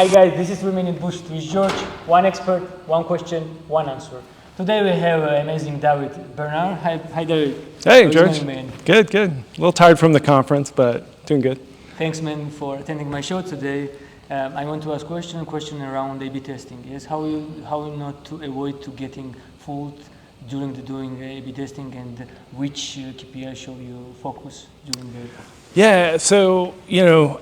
Hi guys, this is 3 Minute Boost with George. One expert, one question, one answer. Today we have amazing David Barnard. Hi David. Hey George. Good, good. A little tired from the conference, but doing good. Thanks man for attending my show today. I want to ask a question around A/B testing. Yes, how not to avoid to getting fooled during doing A/B testing, and which KPI should you focus during the? Yeah, so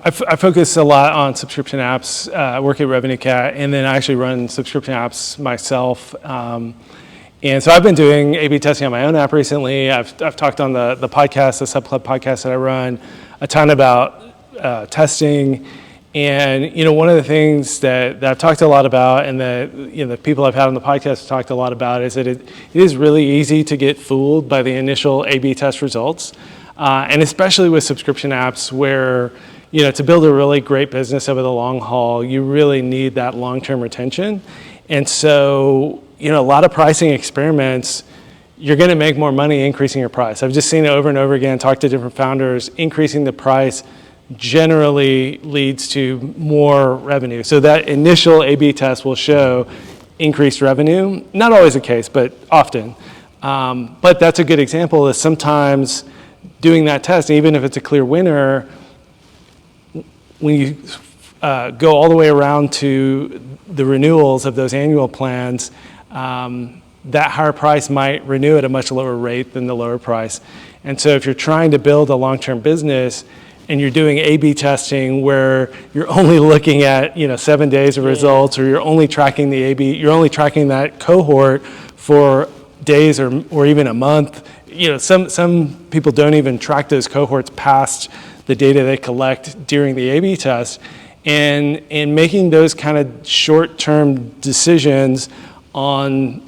I focus a lot on subscription apps. I work at RevenueCat, and then I actually run subscription apps myself. And so I've been doing A/B testing on my own app recently. I've talked on the podcast, the Subclub podcast that I run, a ton about testing. And one of the things that I've talked a lot about, and that the people I've had on the podcast have talked a lot about, is that it is really easy to get fooled by the initial A/B test results, and especially with subscription apps, where to build a really great business over the long haul, you really need that long-term retention. And so a lot of pricing experiments, you're going to make more money increasing your price. I've just seen it over and over again. Talk to different founders. Increasing the price generally leads to more revenue. So that initial A/B test will show increased revenue. Not always the case, but often. But that's a good example is sometimes doing that test, even if it's a clear winner, when you go all the way around to the renewals of those annual plans, that higher price might renew at a much lower rate than the lower price. And so if you're trying to build a long-term business, and you're doing A/B testing where you're only looking at 7 days of results, or you're only tracking the A/B, you're only tracking that cohort for days or even a month. Some people don't even track those cohorts past the data they collect during the A/B test, and making those kind of short-term decisions on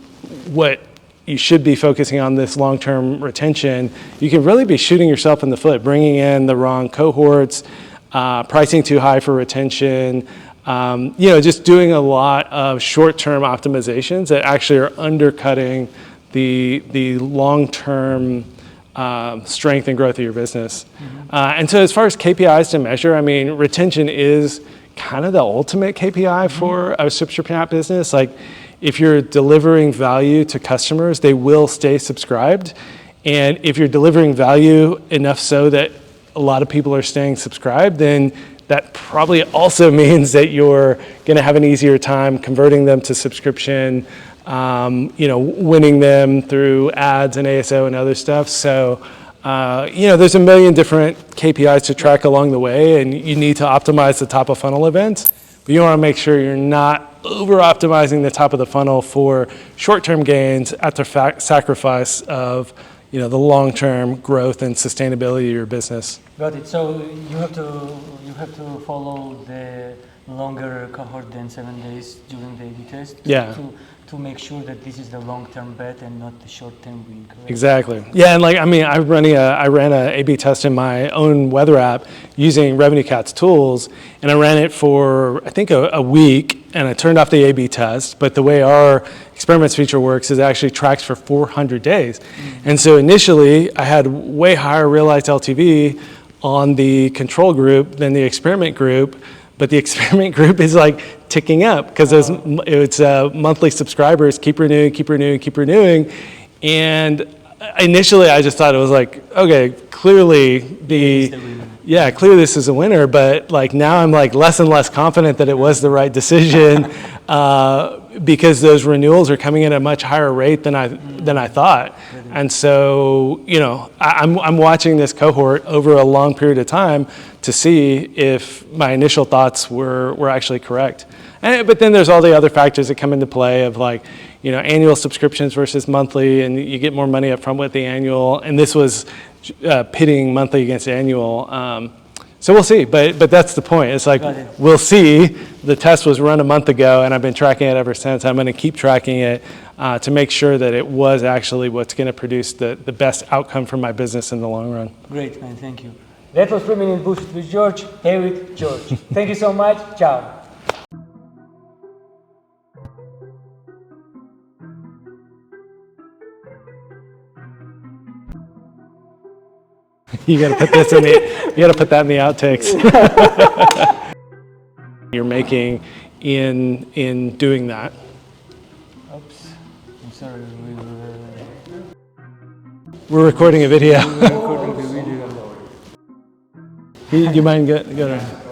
what you should be focusing on this long-term retention, you can really be shooting yourself in the foot, bringing in the wrong cohorts, pricing too high for retention, just doing a lot of short-term optimizations that actually are undercutting the long-term strength and growth of your business. Mm-hmm. And so as far as KPIs to measure, retention is kind of the ultimate KPI for a subscription app business. Like, if you're delivering value to customers, they will stay subscribed. And if you're delivering value enough so that a lot of people are staying subscribed, then that probably also means that you're going to have an easier time converting them to subscription, winning them through ads and ASO and other stuff. So, there's a million different KPIs to track along the way, and you need to optimize the top of funnel events. But you want to make sure you're not over-optimizing the top of the funnel for short-term gains at the sacrifice of the long-term growth and sustainability of your business. Got it. So you have to follow the longer cohort than 7 days during the A/B test. Yeah. To make sure that this is the long-term bet and not the short-term win. Correct? Exactly. Yeah, and I ran a A/B test in my own weather app using RevenueCat's tools, and I ran it for I think a week, and I turned off the A/B test. But the way our experiments feature works is it actually tracks for 400 days, and so initially I had way higher realized LTV on the control group than the experiment group. But the experiment group is ticking up because it's monthly subscribers keep renewing. And initially I just thought it was okay, clearly clearly this is a winner. But now I'm less and less confident that it was the right decision because those renewals are coming in at a much higher rate than I thought. And so I'm watching this cohort over a long period of time to see if my initial thoughts were actually correct. But then there's all the other factors that come into play of annual subscriptions versus monthly, and you get more money up front with the annual. And this was pitting monthly against annual. So we'll see, but that's the point. It's we'll see. The test was run a month ago, and I've been tracking it ever since. I'm going to keep tracking it to make sure that it was actually what's going to produce the best outcome for my business in the long run. Great, man. Thank you. That was 3 Minute Boost with George. David, George. Thank you so much. Ciao. You got to put that in the outtakes. Your you're making in doing that. Oops, I'm sorry. We're recording a video. We were recording the video. You mind go to?